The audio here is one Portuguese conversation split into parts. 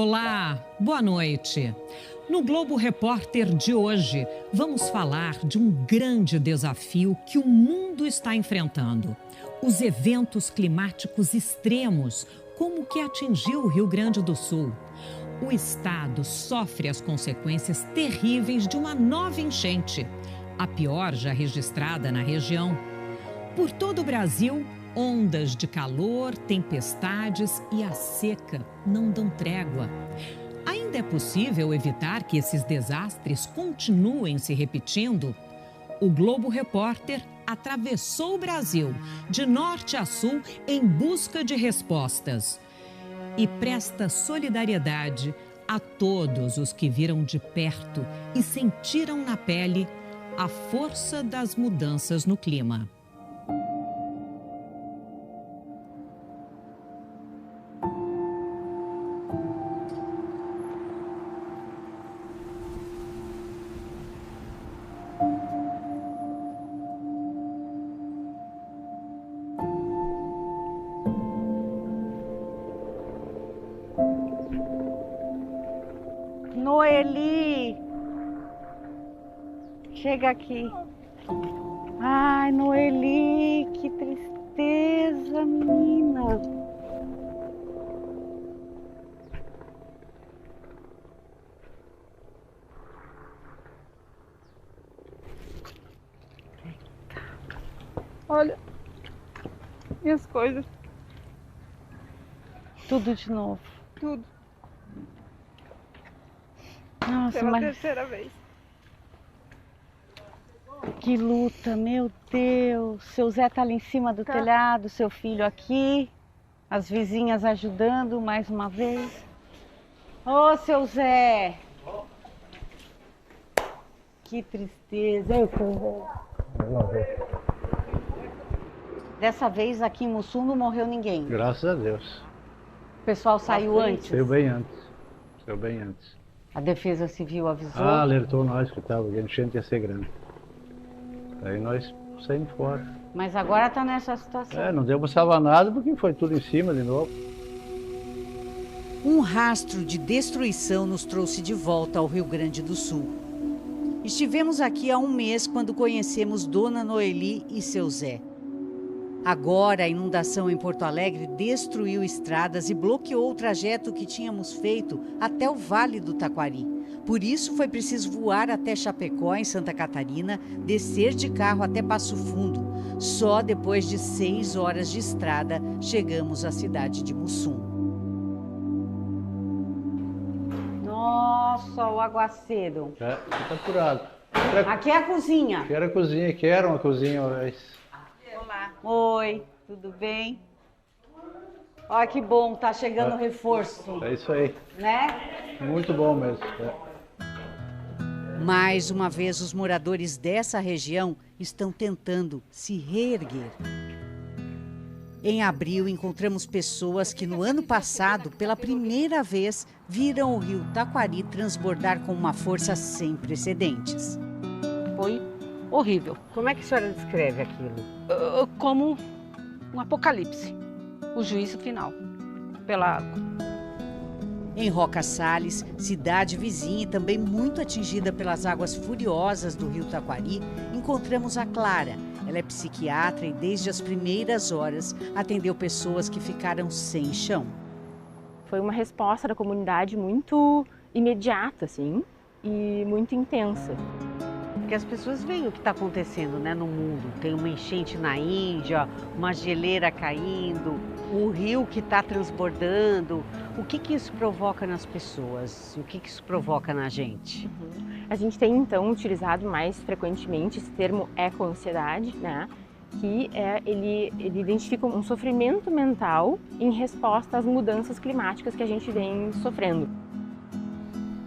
Olá, boa noite. No Globo Repórter de hoje, vamos falar de um grande desafio que o mundo está enfrentando. Os eventos climáticos extremos, como o que atingiu o Rio Grande do Sul. O estado sofre as consequências terríveis de uma nova enchente, a pior já registrada na região. Por todo o Brasil, ondas de calor, tempestades e a seca não dão trégua. Ainda é possível evitar que esses desastres continuem se repetindo? O Globo Repórter atravessou o Brasil, de norte a sul, em busca de respostas. E presta solidariedade a todos os que viram de perto e sentiram na pele a força das mudanças no clima. Noeli, chega aqui. Ai, Noeli, que tristeza, menina. Olha, minhas coisas. Tudo de novo. Tudo. Nossa, Pela mas terceira vez. que luta, meu Deus. Seu Zé tá ali em cima do telhado, seu filho aqui, as vizinhas ajudando mais uma vez. Ô, seu Zé. Que tristeza. Dessa vez aqui em Mussum não morreu ninguém. Graças a Deus. O pessoal saiu antes. Saiu bem antes. Saiu bem antes. A Defesa Civil avisou. Alertou nós que a enchente ia ser grande. Aí nós saímos fora. Mas agora tá nessa situação. Não deu pra salvar nada porque foi tudo em cima de novo. Um rastro de destruição nos trouxe de volta ao Rio Grande do Sul. Estivemos aqui há um mês quando conhecemos Dona Noeli e seu Zé. Agora, a inundação em Porto Alegre destruiu estradas e bloqueou o trajeto que tínhamos feito até o Vale do Taquari. Por isso, foi preciso voar até Chapecó, em Santa Catarina, descer de carro até Passo Fundo. Só depois de 6 horas de estrada, chegamos à cidade de Mussum. Nossa, o aguaceiro. Tá apurado. Aqui é a cozinha. Que era a cozinha, que era uma cozinha uma vez. Olá. Oi, tudo bem? Olha que bom, tá chegando o reforço. É isso aí. Né? Muito bom mesmo. Mais uma vez, os moradores dessa região estão tentando se reerguer. Em abril, encontramos pessoas que no ano passado, pela primeira vez, viram o rio Taquari transbordar com uma força sem precedentes. Foi horrível. Como é que a senhora descreve aquilo? Como um apocalipse. O juízo final pela água. Em Roca Salles, cidade vizinha e também muito atingida pelas águas furiosas do rio Taquari, encontramos a Clara. Ela é psiquiatra e desde as primeiras horas atendeu pessoas que ficaram sem chão. Foi uma resposta da comunidade muito imediata, assim, e muito intensa. Porque as pessoas veem o que está acontecendo, né, no mundo. Tem uma enchente na Índia, uma geleira caindo, um rio que está transbordando. O que isso provoca nas pessoas? O que isso provoca na gente? A gente tem, então, utilizado mais frequentemente esse termo eco-ansiedade, né? Que ele identifica um sofrimento mental em resposta às mudanças climáticas que a gente vem sofrendo.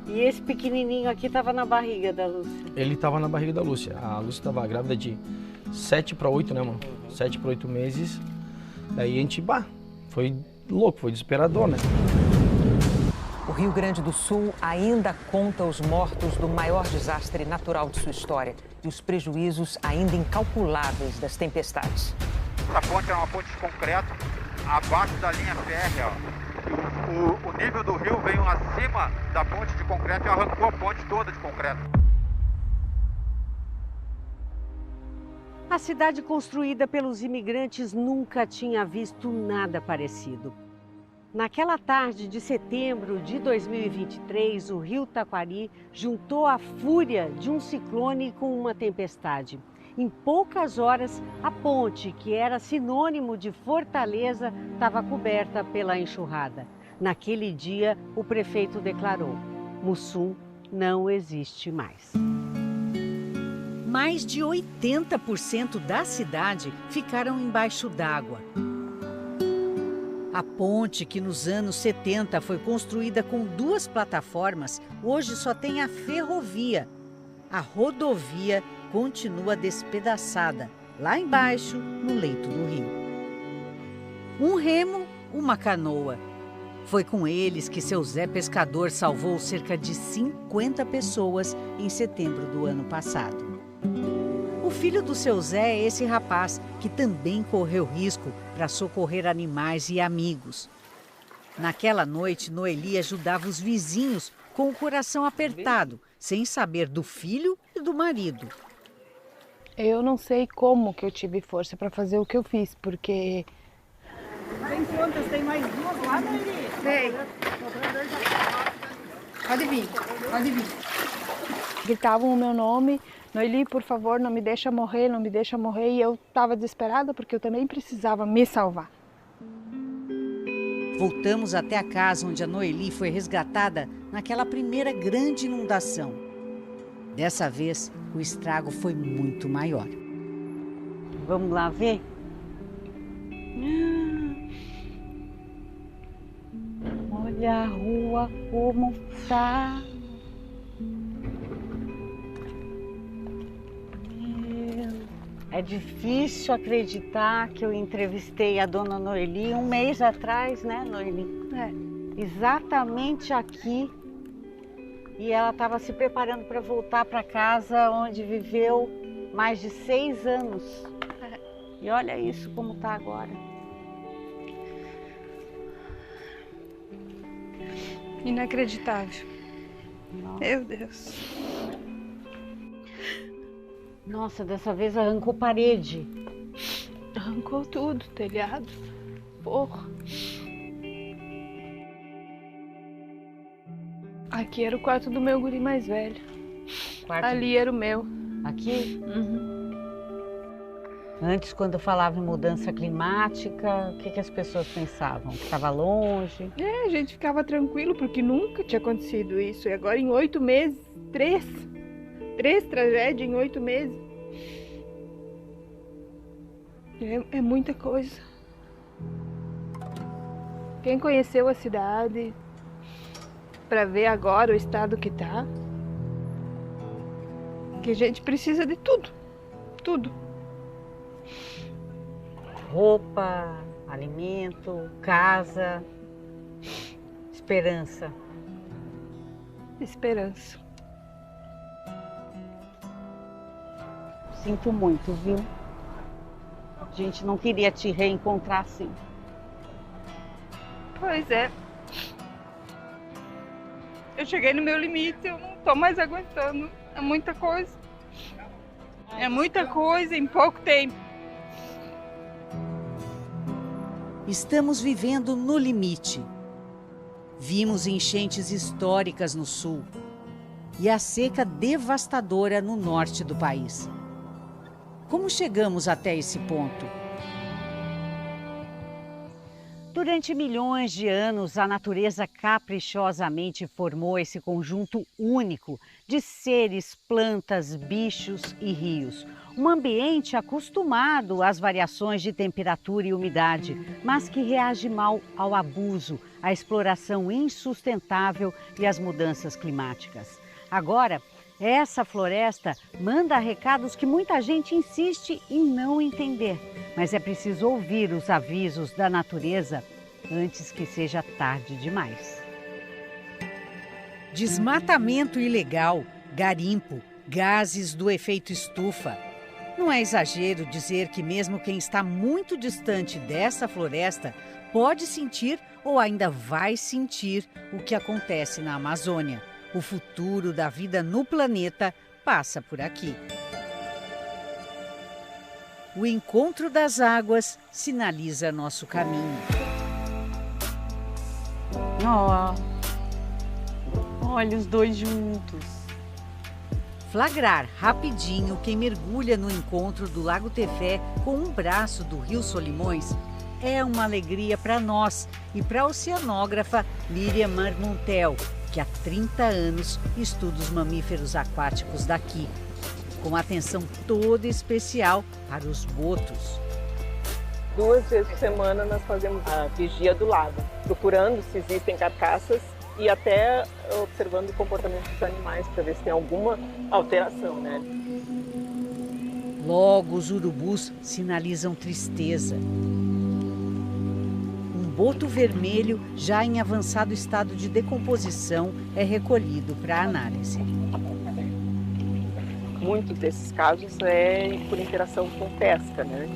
E esse pequenininho aqui estava na barriga da Lúcia? Ele estava na barriga da Lúcia. A Lúcia estava grávida de 7 para 8, né, mano? 7 para 8 meses. Daí a gente, foi louco, foi desesperador, né? O Rio Grande do Sul ainda conta os mortos do maior desastre natural de sua história e os prejuízos ainda incalculáveis das tempestades. A ponte é uma ponte de concreto abaixo da linha férrea. O nível do rio veio acima da ponte de concreto e arrancou a ponte toda de concreto. A cidade construída pelos imigrantes nunca tinha visto nada parecido. Naquela tarde de setembro de 2023, o rio Taquari juntou a fúria de um ciclone com uma tempestade. Em poucas horas, a ponte, que era sinônimo de fortaleza, estava coberta pela enxurrada. Naquele dia, o prefeito declarou: Mussum não existe mais. Mais de 80% da cidade ficaram embaixo d'água. A ponte, que nos anos 70 foi construída com 2 plataformas, hoje só tem a ferrovia. A rodovia continua despedaçada, lá embaixo, no leito do rio. Um remo, uma canoa. Foi com eles que seu Zé Pescador salvou cerca de 50 pessoas em setembro do ano passado. O filho do seu Zé é esse rapaz que também correu risco para socorrer animais e amigos. Naquela noite, Noeli ajudava os vizinhos com o coração apertado, sem saber do filho e do marido. Eu não sei como que eu tive força para fazer o que eu fiz, porque... Tem quantas? Tem mais 2 lá, Noeli? Tem. Pode vir, pode vir. Gritavam o meu nome: Noeli, por favor, não me deixa morrer, não me deixa morrer. E eu estava desesperada porque eu também precisava me salvar. Voltamos até a casa onde a Noeli foi resgatada naquela primeira grande inundação. Dessa vez, o estrago foi muito maior. Vamos lá ver? Olha a rua como está. É difícil acreditar que eu entrevistei a dona Noeli 1 mês atrás, né, Noeli? Exatamente aqui. E ela estava se preparando para voltar para casa onde viveu mais de 6 anos. E olha isso como está agora. Inacreditável. Nossa. Meu Deus. Nossa, dessa vez arrancou parede. Arrancou tudo, telhado, forro. Aqui era o quarto do meu guri mais velho. Quarto... Ali era o meu. Aqui? Uhum. Antes, quando eu falava em mudança climática, o que as pessoas pensavam? Que estava longe? A gente ficava tranquilo, porque nunca tinha acontecido isso. E agora, em 8 meses, 3 tragédias em 8 meses. É muita coisa. Quem conheceu a cidade para ver agora o estado que tá, que a gente precisa de tudo, tudo. Roupa, alimento, casa, esperança. Esperança. Sinto muito, viu? A gente não queria te reencontrar assim. Pois é. Eu cheguei no meu limite, eu não tô mais aguentando. É muita coisa. É muita coisa em pouco tempo. Estamos vivendo no limite. Vimos enchentes históricas no sul e a seca devastadora no norte do país. Como chegamos até esse ponto? Durante milhões de anos, a natureza caprichosamente formou esse conjunto único de seres, plantas, bichos e rios. Um ambiente acostumado às variações de temperatura e umidade, mas que reage mal ao abuso, à exploração insustentável e às mudanças climáticas. Agora, essa floresta manda recados que muita gente insiste em não entender, mas é preciso ouvir os avisos da natureza antes que seja tarde demais. Desmatamento ilegal, garimpo, gases do efeito estufa. Não é exagero dizer que mesmo quem está muito distante dessa floresta pode sentir ou ainda vai sentir o que acontece na Amazônia. O futuro da vida no planeta passa por aqui. O encontro das águas sinaliza nosso caminho. Olha os dois juntos. Flagrar rapidinho quem mergulha no encontro do Lago Tefé com um braço do Rio Solimões é uma alegria para nós e para a oceanógrafa Miriam Marmontel, que há 30 anos estuda os mamíferos aquáticos daqui, com atenção toda especial para os botos. 2 vezes por semana nós fazemos a vigia do lago, procurando se existem carcaças e até observando o comportamento dos animais para ver se tem alguma alteração, né? Logo, os urubus sinalizam tristeza. Um boto vermelho, já em avançado estado de decomposição, é recolhido para análise. Muitos desses casos é por interação com pesca, né?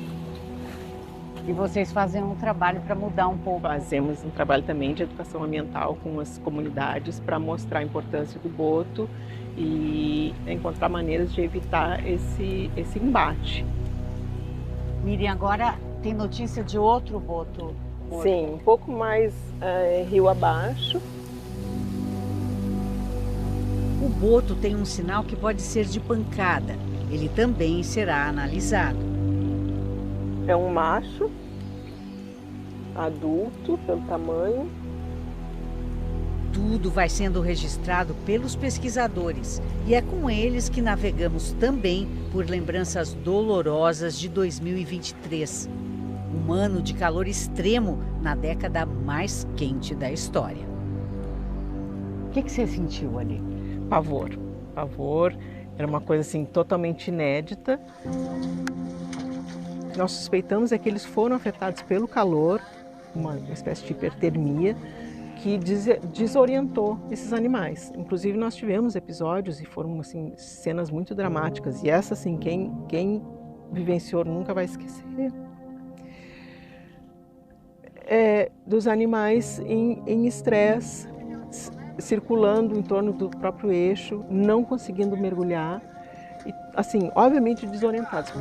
E vocês fazem um trabalho para mudar um pouco? Fazemos um trabalho também de educação ambiental com as comunidades para mostrar a importância do boto e encontrar maneiras de evitar esse embate. Miriam, agora tem notícia de outro boto? Sim, um pouco mais rio abaixo. O boto tem um sinal que pode ser de pancada. Ele também será analisado. É um macho, adulto, pelo tamanho. Tudo vai sendo registrado pelos pesquisadores e é com eles que navegamos também por lembranças dolorosas de 2023. Um ano de calor extremo na década mais quente da história. O que você sentiu ali? Pavor. Pavor. Era uma coisa assim totalmente inédita. Nós suspeitamos é que eles foram afetados pelo calor, uma espécie de hipertermia, que desorientou esses animais. Inclusive nós tivemos episódios e foram assim, cenas muito dramáticas. E essa, assim, quem vivenciou nunca vai esquecer. Dos animais em estresse, circulando em torno do próprio eixo, não conseguindo mergulhar, e, assim, obviamente desorientados.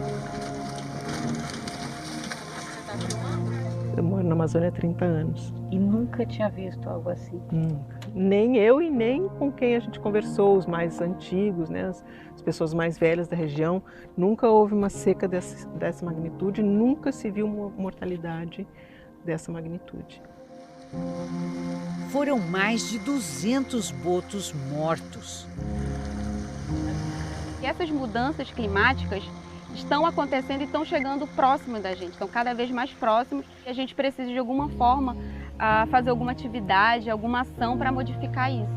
Eu moro na Amazônia há 30 anos. E nunca tinha visto algo assim? Nunca. Nem eu e nem com quem a gente conversou, os mais antigos, né, as pessoas mais velhas da região. Nunca houve uma seca dessa magnitude, nunca se viu uma mortalidade dessa magnitude. Foram mais de 200 botos mortos. E essas mudanças climáticas estão acontecendo e estão chegando próximo da gente, estão cada vez mais próximos e a gente precisa de alguma forma fazer alguma atividade, alguma ação para modificar isso.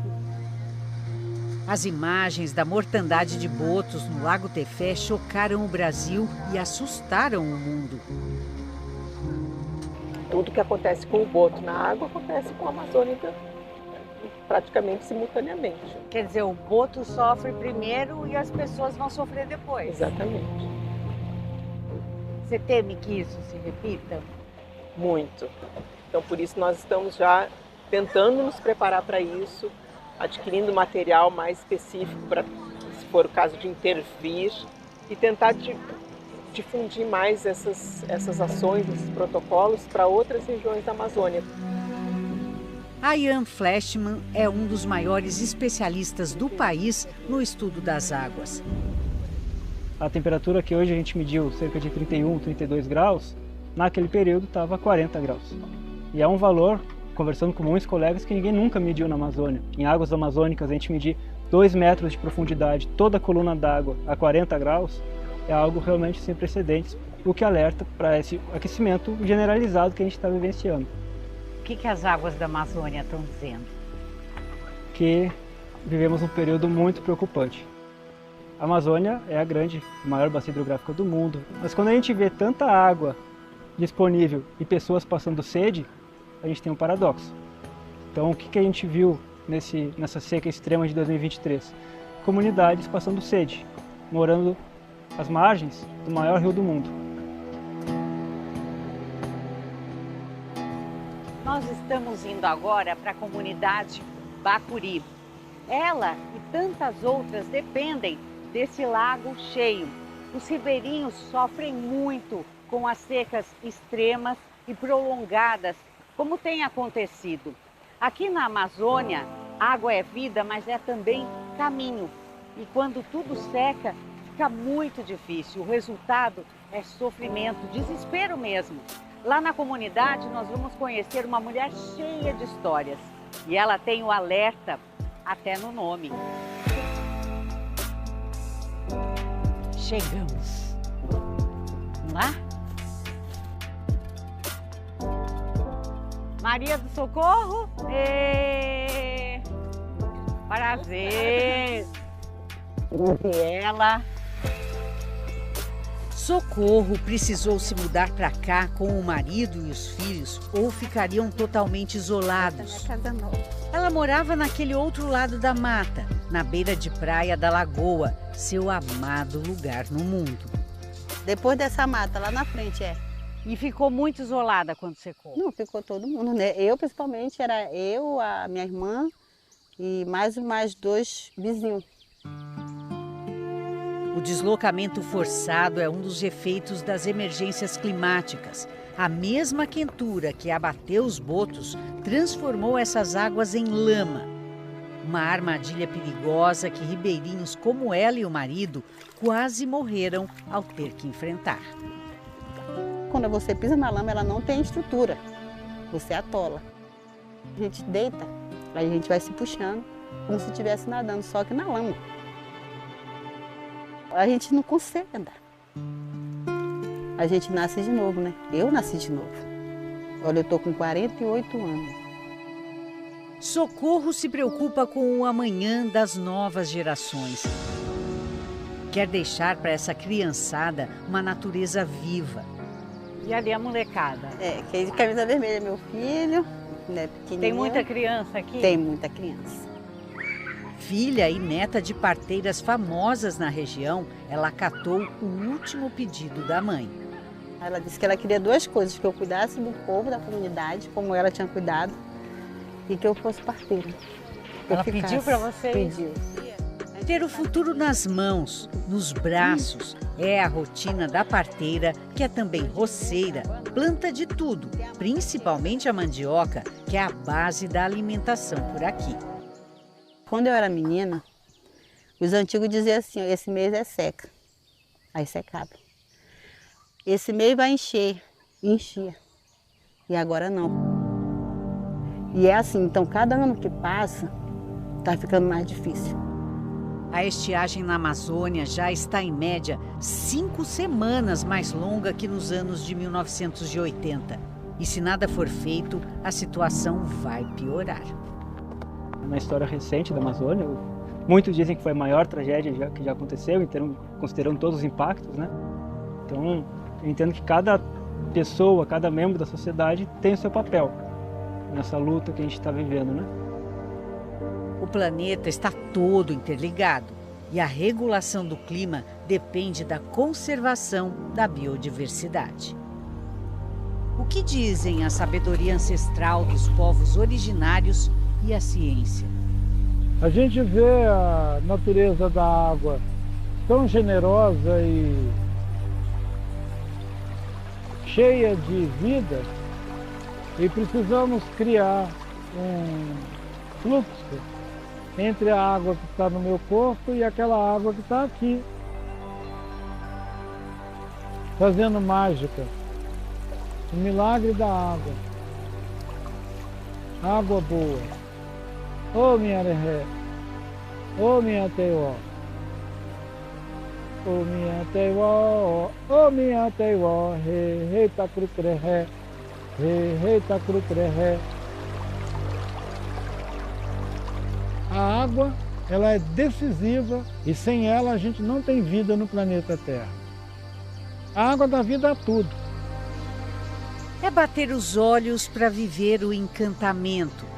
As imagens da mortandade de botos no Lago Tefé chocaram o Brasil e assustaram o mundo. Tudo que acontece com o boto na água acontece com a Amazônia praticamente simultaneamente. Quer dizer, o boto sofre primeiro e as pessoas vão sofrer depois. Exatamente. Você teme que isso se repita? Muito. Então, por isso, nós estamos já tentando nos preparar para isso, adquirindo material mais específico para, se for o caso, de intervir e tentar difundir mais essas ações, esses protocolos para outras regiões da Amazônia. A Ian Fleshman é um dos maiores especialistas do país no estudo das águas. A temperatura que hoje a gente mediu, cerca de 31, 32 graus, naquele período estava 40 graus. E é um valor, conversando com muitos colegas, que ninguém nunca mediu na Amazônia. Em águas amazônicas, a gente medir 2 metros de profundidade, toda a coluna d'água a 40 graus, é algo realmente sem precedentes, o que alerta para esse aquecimento generalizado que a gente está vivenciando. O que as águas da Amazônia estão dizendo? Que vivemos um período muito preocupante. A Amazônia é a maior bacia hidrográfica do mundo, mas quando a gente vê tanta água disponível e pessoas passando sede, a gente tem um paradoxo. Então, o que a gente viu nessa seca extrema de 2023? Comunidades passando sede, morando as margens do maior rio do mundo. Nós estamos indo agora para a comunidade Bacuri. Ela e tantas outras dependem desse lago cheio. Os ribeirinhos sofrem muito com as secas extremas e prolongadas, como tem acontecido. Aqui na Amazônia, água é vida, mas é também caminho. E quando tudo seca, fica muito difícil. O resultado é sofrimento, desespero mesmo. Lá na comunidade, nós vamos conhecer uma mulher cheia de histórias. E ela tem o alerta até no nome. Chegamos. Vamos lá? Maria do Socorro? Prazer! Ela. Socorro precisou se mudar para cá com o marido e os filhos ou ficariam totalmente isolados. Ela morava naquele outro lado da mata, na beira de praia da Lagoa, seu amado lugar no mundo. Depois dessa mata, lá na frente, E ficou muito isolada quando secou? Não, ficou todo mundo, né? Eu, principalmente, era eu, a minha irmã e mais 2 vizinhos. O deslocamento forçado é um dos efeitos das emergências climáticas. A mesma quentura que abateu os botos transformou essas águas em lama. Uma armadilha perigosa que ribeirinhos como ela e o marido quase morreram ao ter que enfrentar. Quando você pisa na lama, ela não tem estrutura. Você atola. A gente deita, aí a gente vai se puxando como se estivesse nadando, só que na lama. A gente não consegue andar. A gente nasce de novo, né? Eu nasci de novo. Olha, eu tô com 48 anos. Socorro se preocupa com o amanhã das novas gerações. Quer deixar para essa criançada uma natureza viva. E ali a molecada? Que é de camisa vermelha, meu filho, né, pequenininho. Tem muita criança aqui? Tem muita criança. Filha e neta de parteiras famosas na região, ela acatou o último pedido da mãe. Ela disse que ela queria 2 coisas, que eu cuidasse do povo da comunidade, como ela tinha cuidado, e que eu fosse parteira. Ela pediu para você? Pediu. Ter o futuro nas mãos, nos braços, é a rotina da parteira, que é também roceira, planta de tudo, principalmente a mandioca, que é a base da alimentação por aqui. Quando eu era menina, os antigos diziam assim, esse mês é seca. Aí secava. Esse mês vai encher. Enchia. E agora não. E é assim, então cada ano que passa, está ficando mais difícil. A estiagem na Amazônia já está, em média, 5 semanas mais longa que nos anos de 1980. E se nada for feito, a situação vai piorar. Na história recente da Amazônia, muitos dizem que foi a maior tragédia que já aconteceu, considerando todos os impactos, né? Então, eu entendo que cada pessoa, cada membro da sociedade tem o seu papel nessa luta que a gente está vivendo, né? O planeta está todo interligado e a regulação do clima depende da conservação da biodiversidade. O que dizem a sabedoria ancestral dos povos originários e a ciência? A gente vê a natureza da água tão generosa e cheia de vida e precisamos criar um fluxo entre a água que está no meu corpo e aquela água que está aqui, fazendo mágica, o milagre da água, água boa. Ô minha ré, ô minha teió, ô minha teió, ô minha teió, rei tacrucre ré, rei tacrucre ré. A água, ela é decisiva e sem ela a gente não tem vida no planeta Terra. A água dá vida a tudo. É bater os olhos para viver o encantamento.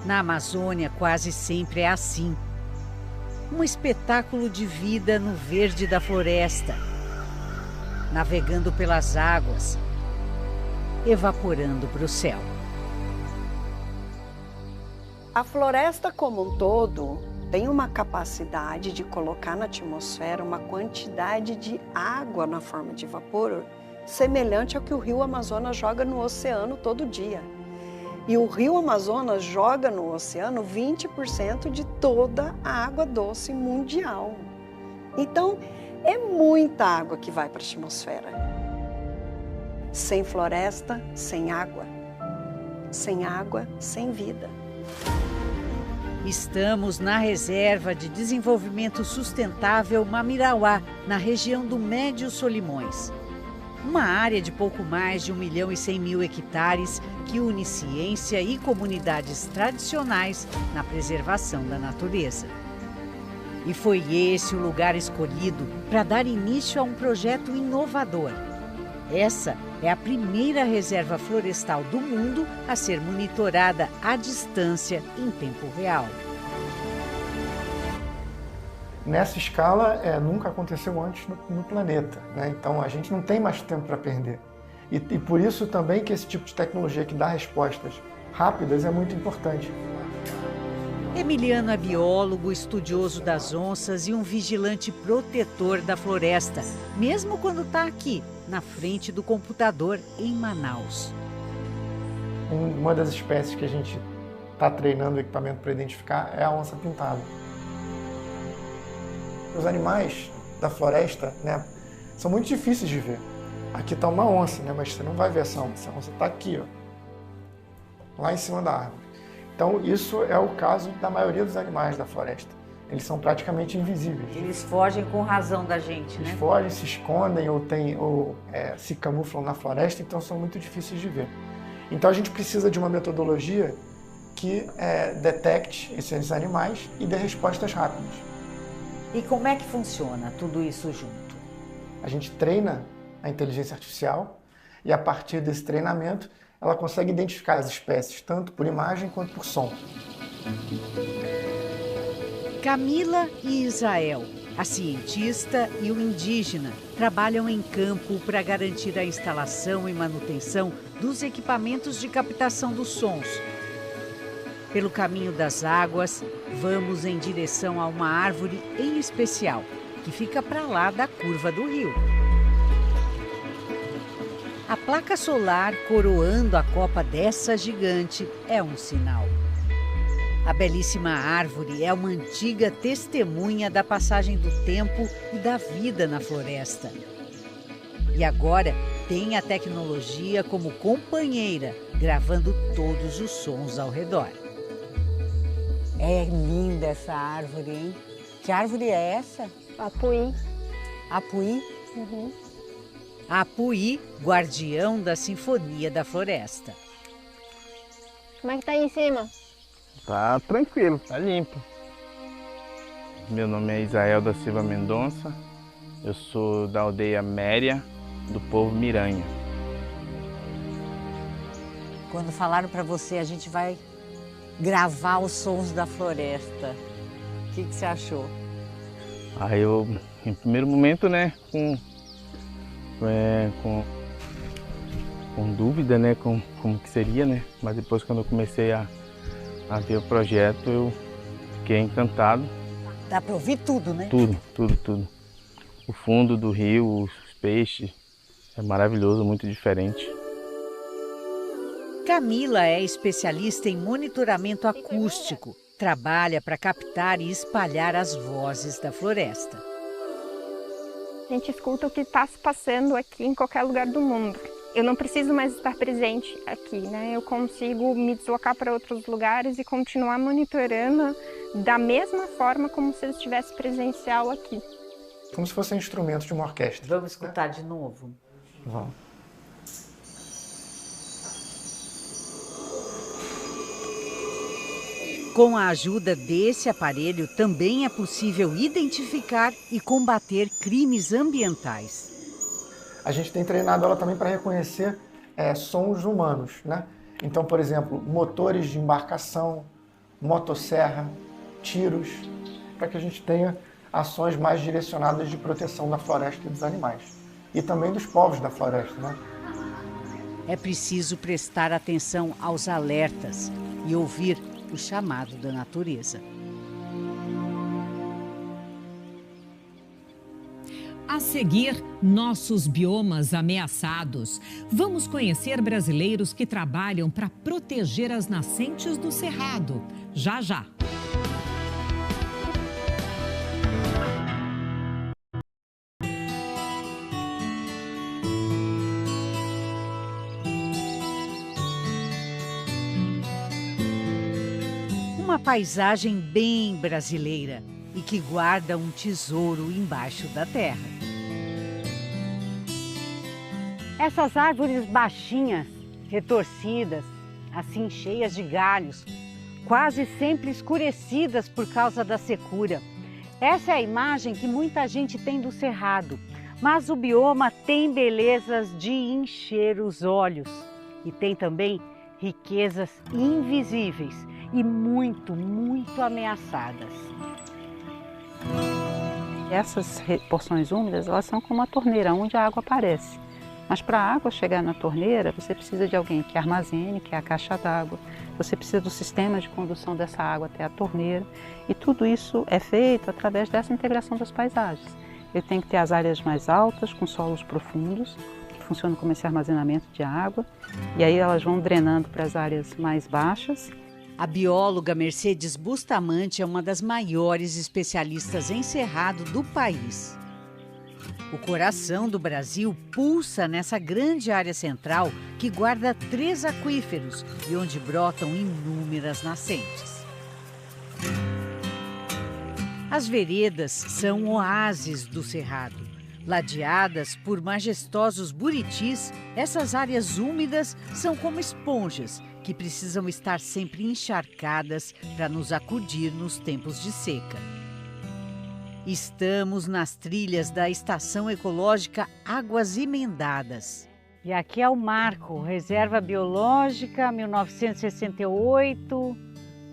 Na Amazônia quase sempre é assim. Um espetáculo de vida no verde da floresta, navegando pelas águas, evaporando para o céu. A floresta como um todo tem uma capacidade de colocar na atmosfera uma quantidade de água na forma de vapor semelhante ao que o rio Amazonas joga no oceano todo dia. E o rio Amazonas joga no oceano 20% de toda a água doce mundial. Então, é muita água que vai para a atmosfera. Sem floresta, sem água. Sem água, sem vida. Estamos na Reserva de Desenvolvimento Sustentável Mamirauá, na região do Médio Solimões. Uma área de pouco mais de 1.100.000 hectares que une ciência e comunidades tradicionais na preservação da natureza. E foi esse o lugar escolhido para dar início a um projeto inovador. Essa é a primeira reserva florestal do mundo a ser monitorada à distância em tempo real. Nessa escala, nunca aconteceu antes no planeta, né? Então a gente não tem mais tempo para perder. E por isso também que esse tipo de tecnologia que dá respostas rápidas é muito importante. Emiliano é biólogo, estudioso das onças e um vigilante protetor da floresta, mesmo quando está aqui, na frente do computador, em Manaus. Uma das espécies que a gente está treinando o equipamento para identificar é a onça pintada. Os animais da floresta, né, são muito difíceis de ver. Aqui está uma onça, né, mas você não vai ver essa onça. A onça está aqui, ó, lá em cima da árvore. Então, isso é o caso da maioria dos animais da floresta. Eles são praticamente invisíveis. Eles fogem com razão da gente, né? Eles fogem, se escondem ou se camuflam na floresta, então são muito difíceis de ver. Então, a gente precisa de uma metodologia que detecte esses animais e dê respostas rápidas. E como é que funciona tudo isso junto? A gente treina a inteligência artificial e, a partir desse treinamento, ela consegue identificar as espécies, tanto por imagem quanto por som. Camila e Israel, a cientista e o indígena, trabalham em campo para garantir a instalação e manutenção dos equipamentos de captação dos sons. Pelo caminho das águas, vamos em direção a uma árvore em especial, que fica para lá da curva do rio. A placa solar coroando a copa dessa gigante é um sinal. A belíssima árvore é uma antiga testemunha da passagem do tempo e da vida na floresta. E agora tem a tecnologia como companheira, gravando todos os sons ao redor. É linda essa árvore, hein? Que árvore é essa? Apuí. Apuí? Uhum. Apuí, guardião da Sinfonia da Floresta. Como é que tá aí em cima? Tá tranquilo, tá limpo. Meu nome é Israel da Silva Mendonça. Eu sou da aldeia Méria, do povo Miranha. Quando falaram para você, a gente vai gravar os sons da floresta. O que você achou? Aí eu, em primeiro momento, né, com dúvida, né, como que seria, né? Mas depois, quando eu comecei a ver o projeto, eu fiquei encantado. Dá para ouvir tudo, né? Tudo. O fundo do rio, os peixes, é maravilhoso, muito diferente. Camila é especialista em monitoramento acústico. Trabalha para captar e espalhar as vozes da floresta. A gente escuta o que está se passando aqui em qualquer lugar do mundo. Eu não preciso mais estar presente aqui, né? Eu consigo me deslocar para outros lugares e continuar monitorando da mesma forma como se eu estivesse presencial aqui. Como se fosse um instrumento de uma orquestra. Vamos escutar de novo? Vamos. Com a ajuda desse aparelho, também é possível identificar e combater crimes ambientais. A gente tem treinado ela também para reconhecer sons humanos, né? Então, por exemplo, motores de embarcação, motosserra, tiros, para que a gente tenha ações mais direcionadas de proteção da floresta e dos animais. E também dos povos da floresta, né? É preciso prestar atenção aos alertas e ouvir o chamado da natureza. A seguir, nossos biomas ameaçados. Vamos conhecer brasileiros que trabalham para proteger as nascentes do Cerrado. Já, já. Uma paisagem bem brasileira e que guarda um tesouro embaixo da terra. Essas árvores baixinhas, retorcidas, assim cheias de galhos, quase sempre escurecidas por causa da secura. Essa é a imagem que muita gente tem do Cerrado, mas o bioma tem belezas de encher os olhos e tem também riquezas invisíveis e muito, muito ameaçadas. Essas porções úmidas, elas são como uma torneira onde a água aparece. Mas para a água chegar na torneira, você precisa de alguém que armazene, que é a caixa d'água. Você precisa do sistema de condução dessa água até a torneira. E tudo isso é feito através dessa integração das paisagens. Ele tem que ter as áreas mais altas, com solos profundos, que funcionam como esse armazenamento de água. E aí elas vão drenando para as áreas mais baixas. A bióloga Mercedes Bustamante é uma das maiores especialistas em cerrado do país. O coração do Brasil pulsa nessa grande área central que guarda 3 aquíferos e onde brotam inúmeras nascentes. As veredas são oásis do cerrado. Ladeadas por majestosos buritis, essas áreas úmidas são como esponjas que precisam estar sempre encharcadas para nos acudir nos tempos de seca. Estamos nas trilhas da Estação Ecológica Águas Emendadas. E aqui é o marco, Reserva Biológica 1968. O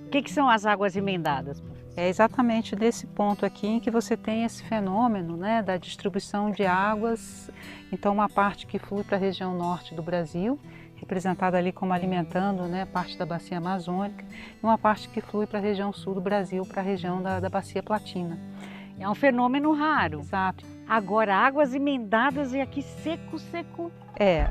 que são as águas emendadas? É exatamente nesse ponto aqui em que você tem esse fenômeno, né, da distribuição de águas. Então, uma parte que flui para a região norte do Brasil, representada ali como alimentando, né, parte da bacia amazônica, e uma parte que flui para a região sul do Brasil, para a região da bacia platina. É um fenômeno raro. Exato. Agora, águas emendadas e aqui seco, seco. É.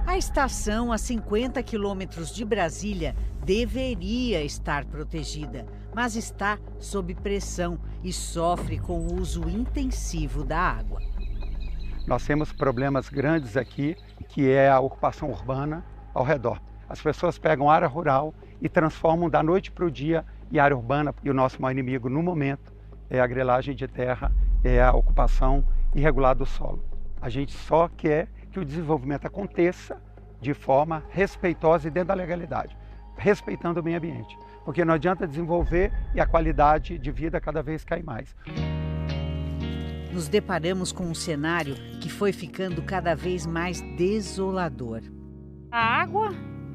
A estação, a 50 quilômetros de Brasília, deveria estar protegida, mas está sob pressão e sofre com o uso intensivo da água. Nós temos problemas grandes aqui, que é a ocupação urbana ao redor. As pessoas pegam área rural e transformam da noite para o dia em área urbana, e o nosso maior inimigo no momento é a grilagem de terra, é a ocupação irregular do solo. A gente só quer que o desenvolvimento aconteça de forma respeitosa e dentro da legalidade, respeitando o meio ambiente, porque não adianta desenvolver e a qualidade de vida cada vez cai mais. Nos deparamos com um cenário que foi ficando cada vez mais desolador. A água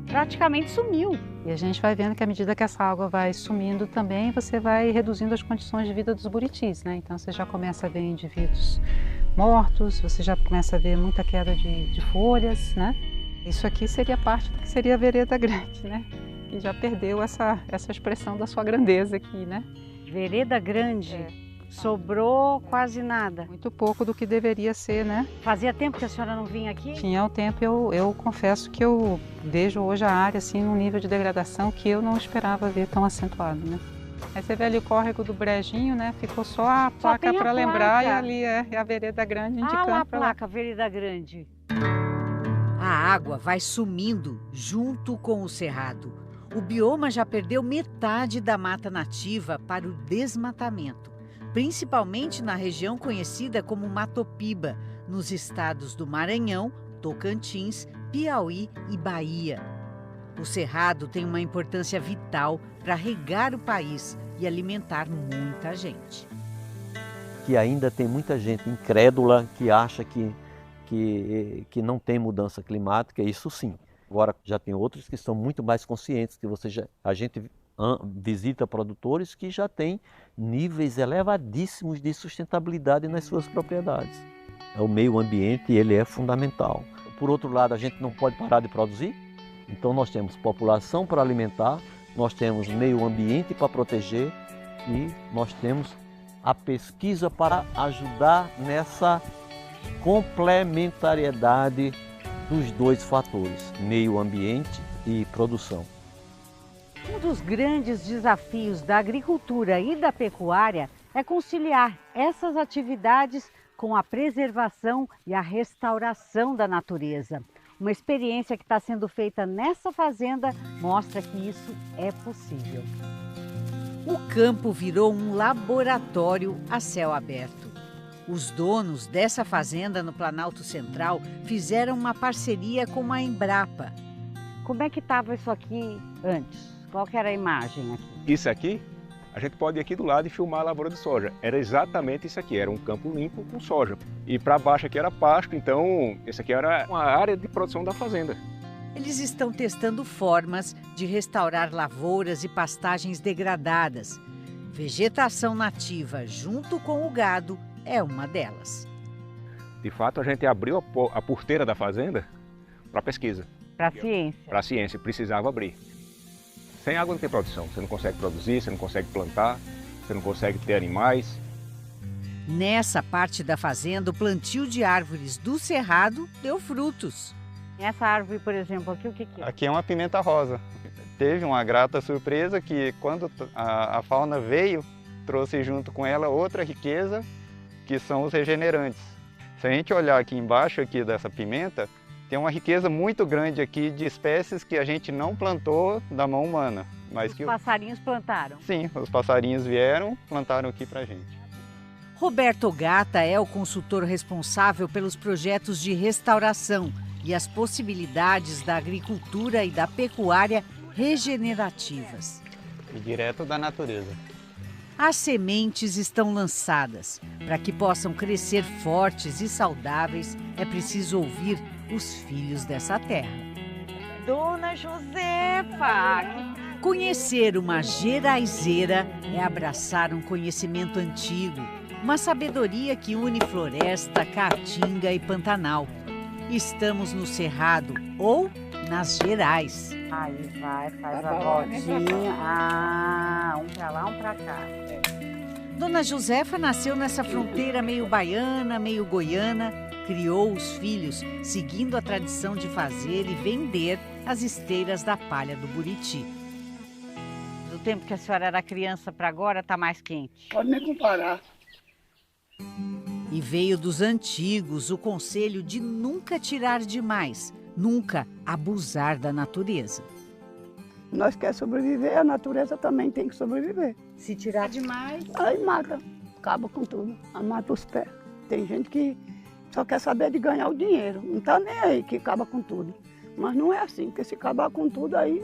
praticamente sumiu. E a gente vai vendo que à medida que essa água vai sumindo também, você vai reduzindo as condições de vida dos buritis, né? Então você já começa a ver indivíduos mortos, você já começa a ver muita queda de folhas, né? Isso aqui seria parte do que seria a vereda grande, né? Que já perdeu essa expressão da sua grandeza aqui, né? Vereda grande. É. Sobrou quase nada. Muito pouco do que deveria ser, né? Fazia tempo que a senhora não vinha aqui? Tinha o tempo, eu confesso que eu vejo hoje a área assim num nível de degradação que eu não esperava ver tão acentuado, né? Aí você vê ali o córrego do Brejinho, né? Ficou só a placa para lembrar e ali é a vereda grande indicando. Ah, a placa, vereda grande. A água vai sumindo junto com o cerrado. O bioma já perdeu metade da mata nativa para o desmatamento, principalmente na região conhecida como Matopiba, nos estados do Maranhão, Tocantins, Piauí e Bahia. O cerrado tem uma importância vital para regar o país e alimentar muita gente. Que ainda tem muita gente incrédula que acha que não tem mudança climática, isso sim. Agora já tem outros que são muito mais conscientes, que a gente visita produtores que já têm níveis elevadíssimos de sustentabilidade nas suas propriedades. O meio ambiente, ele é fundamental. Por outro lado, a gente não pode parar de produzir, então nós temos população para alimentar, nós temos meio ambiente para proteger e nós temos a pesquisa para ajudar nessa complementariedade dos dois fatores, meio ambiente e produção. Um dos grandes desafios da agricultura e da pecuária é conciliar essas atividades com a preservação e a restauração da natureza. Uma experiência que está sendo feita nessa fazenda mostra que isso é possível. O campo virou um laboratório a céu aberto. Os donos dessa fazenda no Planalto Central fizeram uma parceria com a Embrapa. Como é que estava isso aqui antes? Qual que era a imagem aqui? Isso aqui, a gente pode ir aqui do lado e filmar a lavoura de soja. Era exatamente isso aqui, era um campo limpo com soja. E para baixo aqui era pasto, então esse aqui era uma área de produção da fazenda. Eles estão testando formas de restaurar lavouras e pastagens degradadas. Vegetação nativa junto com o gado é uma delas. De fato, a gente abriu a porteira da fazenda para pesquisa. Para a ciência. Para a ciência, precisava abrir. Sem água não tem produção, você não consegue produzir, você não consegue plantar, você não consegue ter animais. Nessa parte da fazenda, o plantio de árvores do cerrado deu frutos. Essa árvore, por exemplo, aqui o que é? Aqui é uma pimenta rosa. Teve uma grata surpresa que quando a fauna veio, trouxe junto com ela outra riqueza, que são os regenerantes. Se a gente olhar aqui embaixo aqui dessa pimenta, tem uma riqueza muito grande aqui de espécies que a gente não plantou da mão humana. Mas os passarinhos plantaram? Sim, os passarinhos vieram, plantaram aqui pra gente. Roberto Gata é o consultor responsável pelos projetos de restauração e as possibilidades da agricultura e da pecuária regenerativas. E direto da natureza. As sementes estão lançadas. Para que possam crescer fortes e saudáveis, é preciso ouvir os filhos dessa terra. Dona Josefa! Conhecer uma geraizeira é abraçar um conhecimento antigo, uma sabedoria que une floresta, caatinga e Pantanal. Estamos no Cerrado ou nas Gerais. Aí vai, faz a voltinha. Um pra lá, um pra cá. Dona Josefa nasceu nessa fronteira meio baiana, meio goiana, criou os filhos seguindo a tradição de fazer e vender as esteiras da palha do Buriti. Do tempo que a senhora era criança para agora está mais quente. Pode nem comparar. E veio dos antigos o conselho de nunca tirar demais, nunca abusar da natureza. Nós queremos sobreviver, a natureza também tem que sobreviver. Se tirar demais... Aí mata, acaba com tudo, mata os pés. Tem gente que só quer saber de ganhar o dinheiro, não está nem aí que acaba com tudo. Mas não é assim, porque se acabar com tudo aí...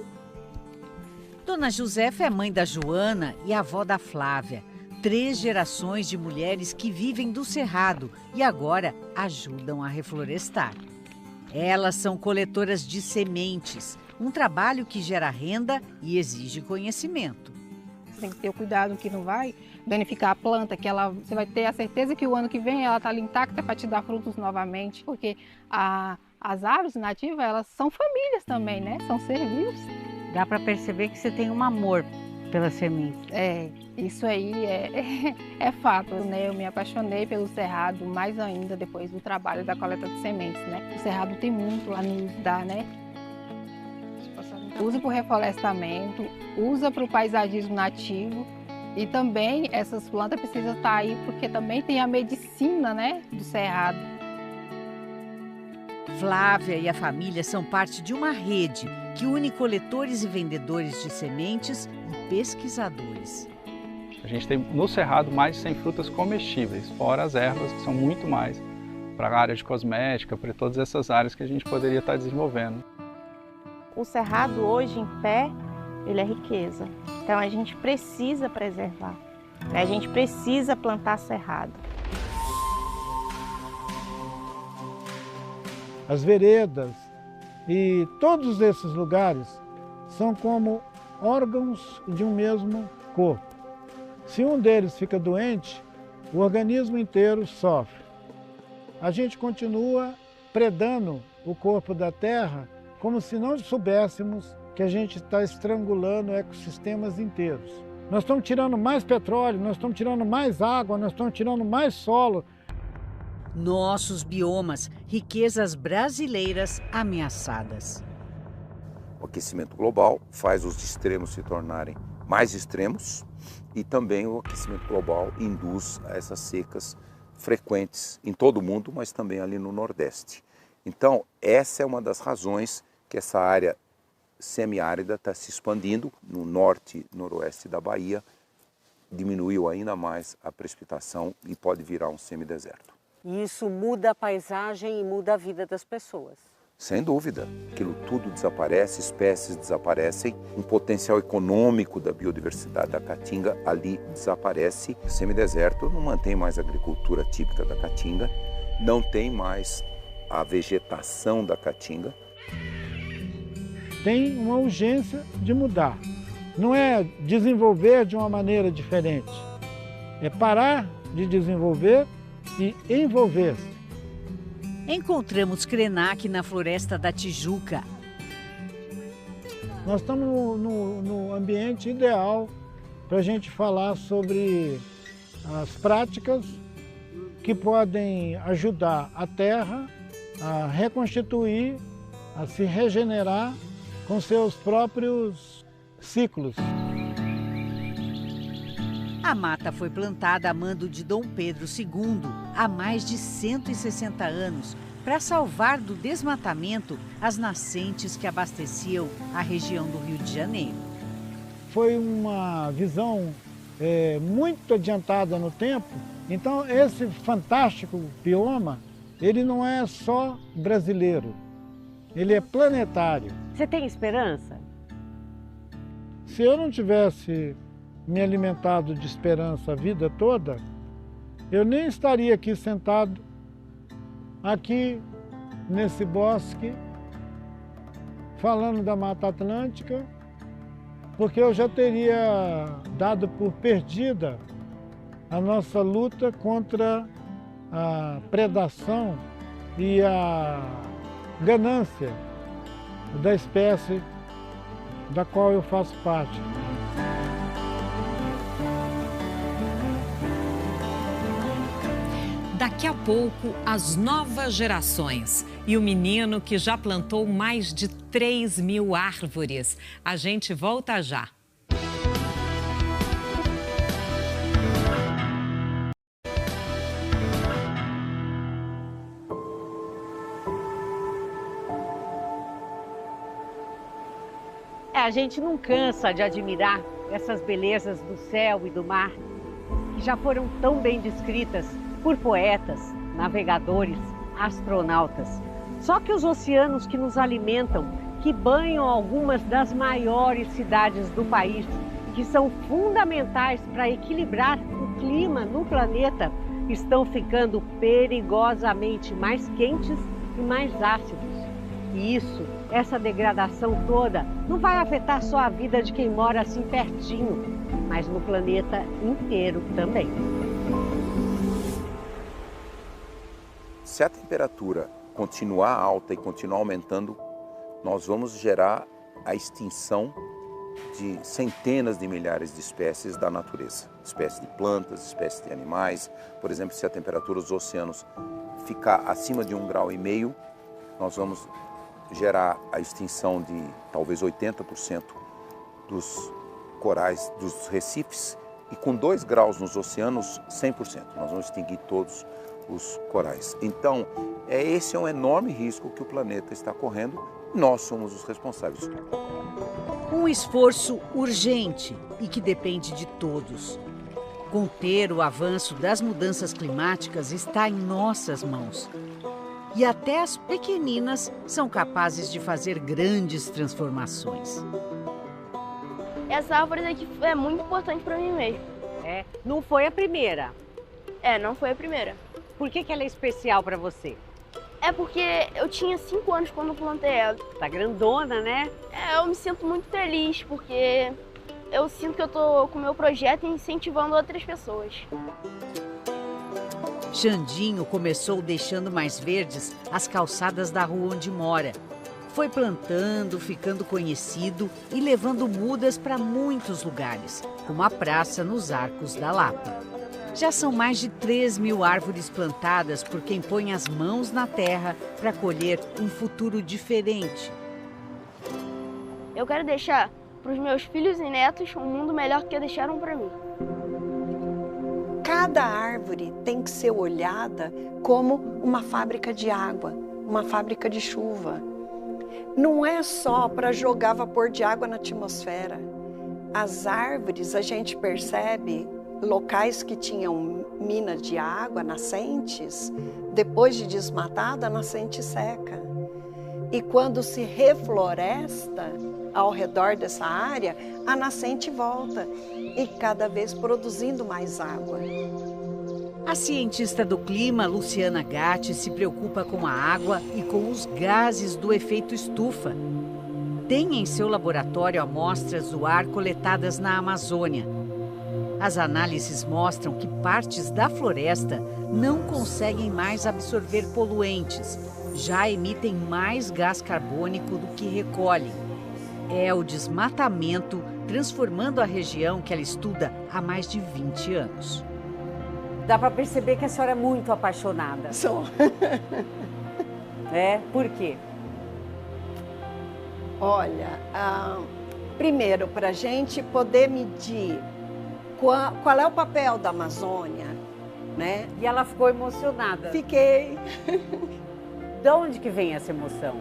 Dona Josefa é mãe da Joana e avó da Flávia. 3 gerações de mulheres que vivem do cerrado e agora ajudam a reflorestar. Elas são coletoras de sementes, um trabalho que gera renda e exige conhecimento. Você tem que ter o cuidado que não vai danificar a planta, que você vai ter a certeza que o ano que vem ela está ali intacta para te dar frutos novamente, porque as árvores nativas, elas são famílias também, né? São seres vivos. Dá para perceber que você tem um amor pelas sementes. Isso aí é fato, né? Eu me apaixonei pelo cerrado, mais ainda depois do trabalho da coleta de sementes, né? O cerrado tem muito a nos dar, né? Usa para o reflorestamento, usa para o paisagismo nativo e também essas plantas precisam estar aí porque também tem a medicina, né, do cerrado. Flávia e a família são parte de uma rede que une coletores e vendedores de sementes e pesquisadores. A gente tem no cerrado mais de 100 frutas comestíveis, fora as ervas que são muito mais para a área de cosmética, para todas essas áreas que a gente poderia estar desenvolvendo. O cerrado hoje em pé, ele é riqueza. Então a gente precisa preservar, né? A gente precisa plantar cerrado. As veredas e todos esses lugares são como órgãos de um mesmo corpo. Se um deles fica doente, o organismo inteiro sofre. A gente continua predando o corpo da Terra como se não soubéssemos que a gente está estrangulando ecossistemas inteiros. Nós estamos tirando mais petróleo, nós estamos tirando mais água, nós estamos tirando mais solo. Nossos biomas, riquezas brasileiras ameaçadas. O aquecimento global faz os extremos se tornarem mais extremos e também o aquecimento global induz a essas secas frequentes em todo o mundo, mas também ali no Nordeste. Então, essa é uma das razões que essa área semiárida está se expandindo. No norte e noroeste da Bahia, diminuiu ainda mais a precipitação e pode virar um semideserto. E isso muda a paisagem e muda a vida das pessoas. Sem dúvida, aquilo tudo desaparece, espécies desaparecem, um potencial econômico da biodiversidade da Caatinga ali desaparece. O semideserto não mantém mais a agricultura típica da Caatinga, não tem mais a vegetação da Caatinga. Tem uma urgência de mudar. Não é desenvolver de uma maneira diferente, é parar de desenvolver e envolver-se. Encontramos Krenak na Floresta da Tijuca. Nós estamos no ambiente ideal para a gente falar sobre as práticas que podem ajudar a Terra a reconstituir, a se regenerar com seus próprios ciclos. A mata foi plantada a mando de Dom Pedro II há mais de 160 anos para salvar do desmatamento as nascentes que abasteciam a região do Rio de Janeiro. Foi uma visão muito adiantada no tempo. Então, esse fantástico bioma, ele não é só brasileiro, ele é planetário. Você tem esperança? Se eu não tivesse me alimentado de esperança a vida toda, eu nem estaria aqui sentado, aqui nesse bosque, falando da Mata Atlântica, porque eu já teria dado por perdida a nossa luta contra a predação e a ganância da espécie da qual eu faço parte. Daqui a pouco, as novas gerações e o menino que já plantou mais de 3.000 árvores. A gente volta já. A gente não cansa de admirar essas belezas do céu e do mar, que já foram tão bem descritas por poetas, navegadores, astronautas. Só que os oceanos que nos alimentam, que banham algumas das maiores cidades do país, que são fundamentais para equilibrar o clima no planeta, estão ficando perigosamente mais quentes e mais ácidos. E isso, essa degradação toda, não vai afetar só a vida de quem mora assim pertinho, mas no planeta inteiro também. Se a temperatura continuar alta e continuar aumentando, nós vamos gerar a extinção de centenas de milhares de espécies da natureza. Espécies de plantas, espécies de animais. Por exemplo, se a temperatura dos oceanos ficar acima de 1,5 graus, nós vamos gerar a extinção de talvez 80% dos corais, dos recifes, e com 2 graus nos oceanos, 100%. Nós vamos extinguir todos os corais. Então, esse é um enorme risco que o planeta está correndo e nós somos os responsáveis. Um esforço urgente e que depende de todos. Conter o avanço das mudanças climáticas está em nossas mãos. E até as pequeninas são capazes de fazer grandes transformações. Essa árvore daqui é muito importante para mim mesmo. Não foi a primeira? Não foi a primeira. Por que ela é especial para você? É porque eu tinha 5 anos quando plantei ela. Tá grandona, né? Eu me sinto muito feliz porque eu sinto que eu tô com o meu projeto incentivando outras pessoas. Xandinho começou deixando mais verdes as calçadas da rua onde mora. Foi plantando, ficando conhecido e levando mudas para muitos lugares, como a praça nos Arcos da Lapa. Já são mais de 3.000 árvores plantadas por quem põe as mãos na terra para colher um futuro diferente. Eu quero deixar para os meus filhos e netos um mundo melhor que deixaram para mim. Cada árvore tem que ser olhada como uma fábrica de água, uma fábrica de chuva. Não é só para jogar vapor de água na atmosfera. As árvores, a gente percebe, locais que tinham minas de água, nascentes, depois de desmatada, a nascente seca. E quando se refloresta ao redor dessa área, a nascente volta e cada vez produzindo mais água. A cientista do clima, Luciana Gatti, se preocupa com a água e com os gases do efeito estufa. Tem em seu laboratório amostras do ar coletadas na Amazônia. As análises mostram que partes da floresta não conseguem mais absorver poluentes, já emitem mais gás carbônico do que recolhem. É o desmatamento transformando a região que ela estuda há mais de 20 anos. Dá para perceber que a senhora é muito apaixonada. Sou. Por quê? Olha, primeiro, para a gente poder medir qual é o papel da Amazônia, né? E ela ficou emocionada. Fiquei. De onde que vem essa emoção?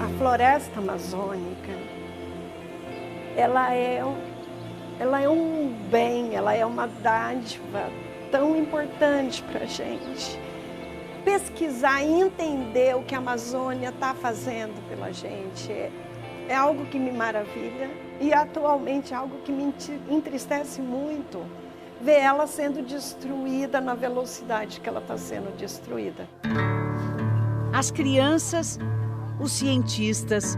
A floresta amazônica, ela é um bem, ela é uma dádiva tão importante para a gente. Pesquisar e entender o que a Amazônia está fazendo pela gente é algo que me maravilha e atualmente é algo que me entristece muito ver ela sendo destruída na velocidade que ela está sendo destruída. As crianças, os cientistas,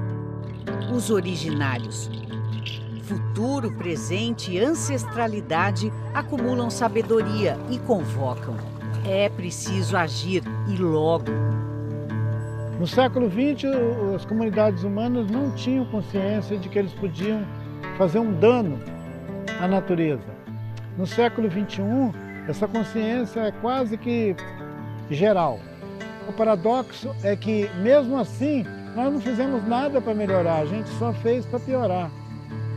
os originários. Futuro, presente e ancestralidade acumulam sabedoria e convocam. É preciso agir e logo. No século XX, as comunidades humanas não tinham consciência de que eles podiam fazer um dano à natureza. No século XXI, essa consciência é quase que geral. O paradoxo é que, mesmo assim, nós não fizemos nada para melhorar, a gente só fez para piorar.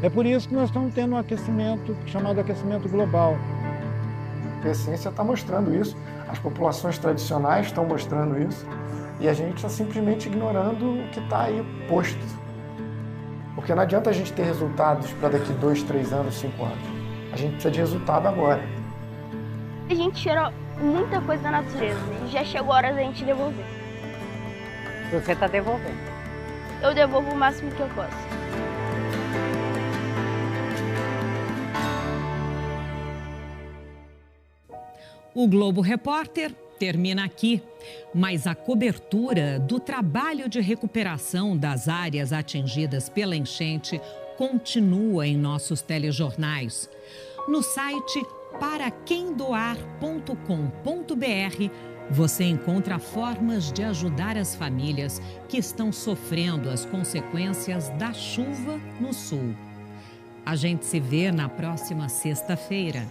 É por isso que nós estamos tendo um aquecimento chamado aquecimento global. A ciência está mostrando isso, as populações tradicionais estão mostrando isso, e a gente está simplesmente ignorando o que está aí posto. Porque não adianta a gente ter resultados para daqui 2, 3 anos, 5 anos. A gente precisa de resultado agora. A gente tirou muita coisa da natureza e já chegou a hora da gente devolver. Você está devolvendo? Eu devolvo o máximo que eu posso. O Globo Repórter termina aqui, mas a cobertura do trabalho de recuperação das áreas atingidas pela enchente continua em nossos telejornais. No site paraquemdoar.com.br você encontra formas de ajudar as famílias que estão sofrendo as consequências da chuva no sul. A gente se vê na próxima sexta-feira.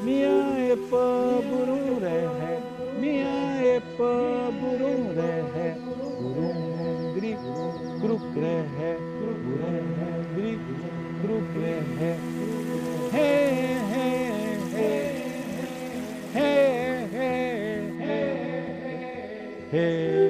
Minha epa bururé, minha epa bururé, burundri, grucré, burundri, grucré, hey, hey, hey, hey, hey, hey, hey.